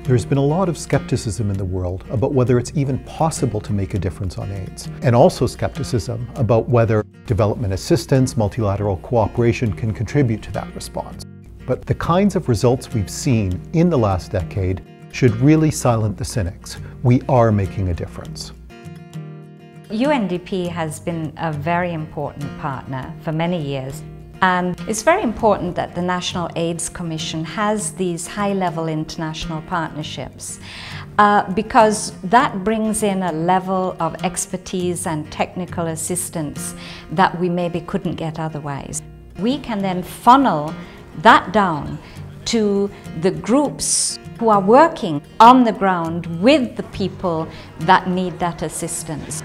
There's been a lot of skepticism in the world about whether it's even possible to make a difference on AIDS, and also skepticism about whether development assistance, multilateral cooperation can contribute to that response. But the kinds of results we've seen in the last decade should really silence the cynics. We are making a difference. UNDP has been a very important partner for many years. And it's very important that the National AIDS Commission has these high-level international partnerships because that brings in a level of expertise and technical assistance that we maybe couldn't get otherwise. We can then funnel that down to the groups who are working on the ground with the people that need that assistance.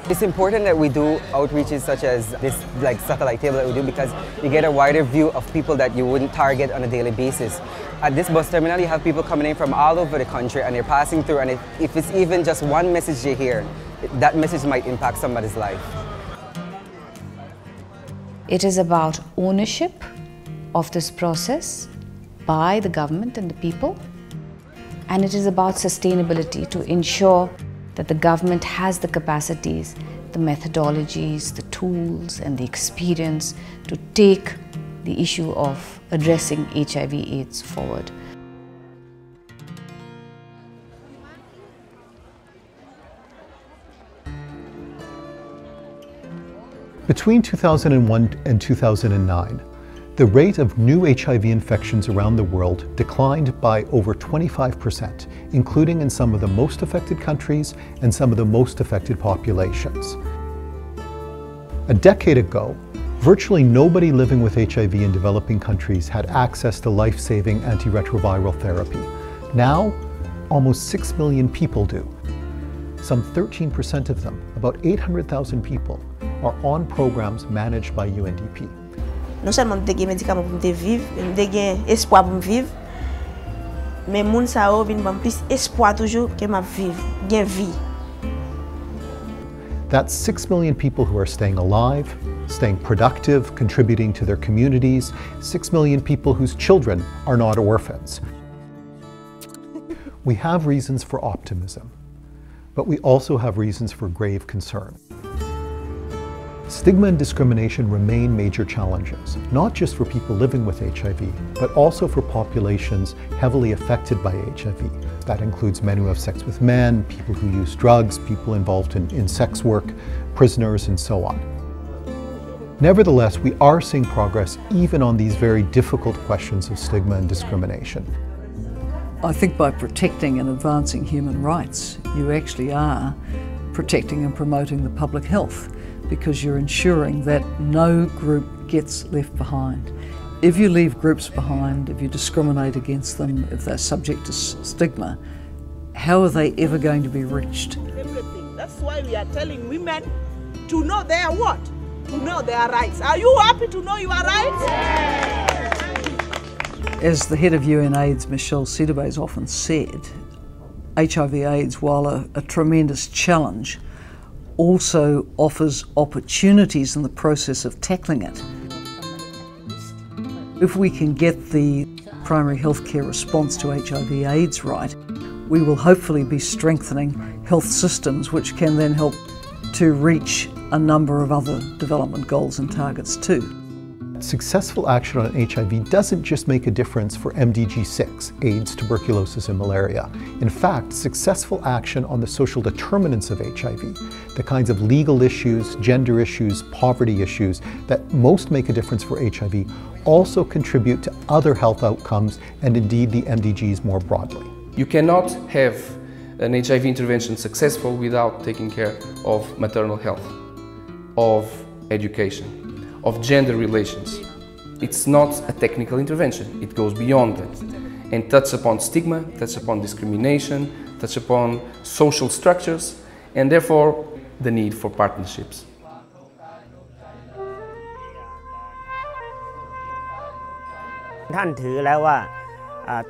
It's important that we do outreaches such as this satellite table that we do because you get a wider view of people that you wouldn't target on a daily basis. At this bus terminal you have people coming in from all over the country and they're passing through, and if it's even just one message you hear, that message might impact somebody's life. It is about ownership of this process by the government and the people, and it is about sustainability to ensure that the government has the capacities, the methodologies, the tools and the experience to take the issue of addressing HIV/AIDS forward. Between 2001 and 2009, the rate of new HIV infections around the world declined by over 25%, including in some of the most affected countries and some of the most affected populations. A decade ago, virtually nobody living with HIV in developing countries had access to life-saving antiretroviral therapy. Now, almost 6 million people do. Some 13% of them, about 800,000 people, are on programs managed by UNDP. Non seulement de gen médicament pour me vivre, de gen espoir pour me vivre, mais moun sa yo vinn ban plus espoir toujours que ma vivre, gen vie. That's 6 million people who are staying alive, staying productive, contributing to their communities, 6 million people whose children are not orphans. We have reasons for optimism, but we also have reasons for grave concern. Stigma and discrimination remain major challenges, not just for people living with HIV, but also for populations heavily affected by HIV. That includes men who have sex with men, people who use drugs, people involved in sex work, prisoners, and so on. Nevertheless, we are seeing progress even on these very difficult questions of stigma and discrimination. I think by protecting and advancing human rights, you actually are protecting and promoting the public health, because you're ensuring that no group gets left behind. If you leave groups behind, if you discriminate against them, if they're subject to stigma, how are they ever going to be reached? Everything. That's why we are telling women to know their what? To know their rights. Are you happy to know your rights? Yes. As the head of UNAIDS, Michelle Sidibe, has often said, HIV/AIDS, while a tremendous challenge, also offers opportunities in the process of tackling it. If we can get the primary healthcare response to HIV/AIDS right, we will hopefully be strengthening health systems which can then help to reach a number of other development goals and targets too. Successful action on HIV doesn't just make a difference for MDG 6, AIDS, tuberculosis, and malaria. In fact, successful action on the social determinants of HIV, the kinds of legal issues, gender issues, poverty issues that most make a difference for HIV, also contribute to other health outcomes and indeed the MDGs more broadly. You cannot have an HIV intervention successful without taking care of maternal health, of education, of gender relations. It's not a technical intervention, it goes beyond that and touches upon stigma, touches upon discrimination, touches upon social structures, and therefore the need for partnerships. ท่านถือแล้วว่า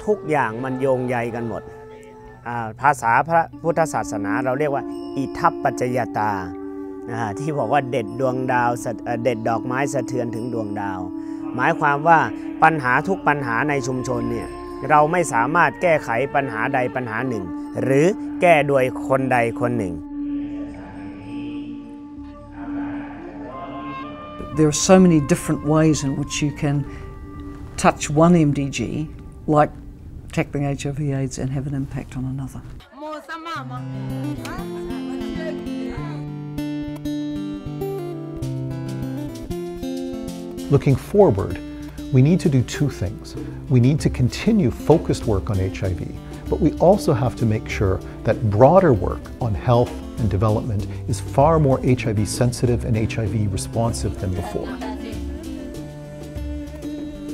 ทุกอย่างมันโยงใยกันหมดภาษาพระพุทธศาสนาเราเรียกว่าอิทัปปัจจยตาที่บอกว่าเด็ดดวงดาวเด็ดดอกไม้สะเทือนถึงดวงดาวหมายความว่าปัญหาทุกปัญหาในชุมชนเนี่ย เราไม่สามารถแก้ไขปัญหาใดปัญหาหนึ่งหรือแก้โดยคนใดคนหนึ่ง There are so many different ways in which you can touch one MDG, like tackling HIV/AIDS, and have an impact on another. Looking forward, we need to do two things. We need to continue focused work on HIV, but we also have to make sure that broader work on health and development is far more HIV sensitive and HIV responsive than before.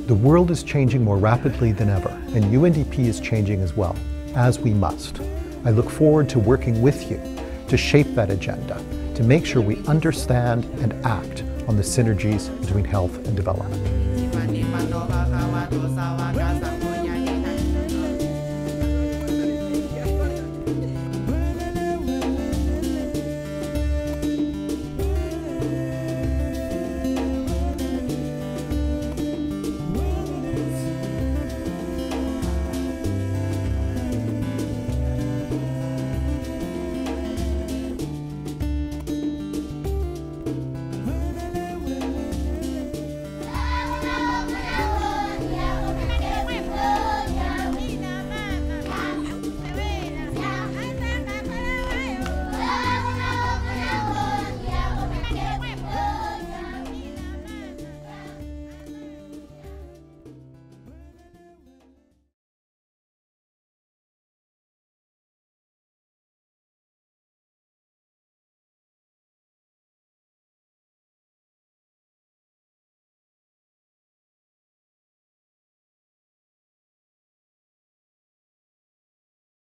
The world is changing more rapidly than ever, and UNDP is changing as well, as we must. I look forward to working with you to shape that agenda, to make sure we understand and act on the synergies between health and development.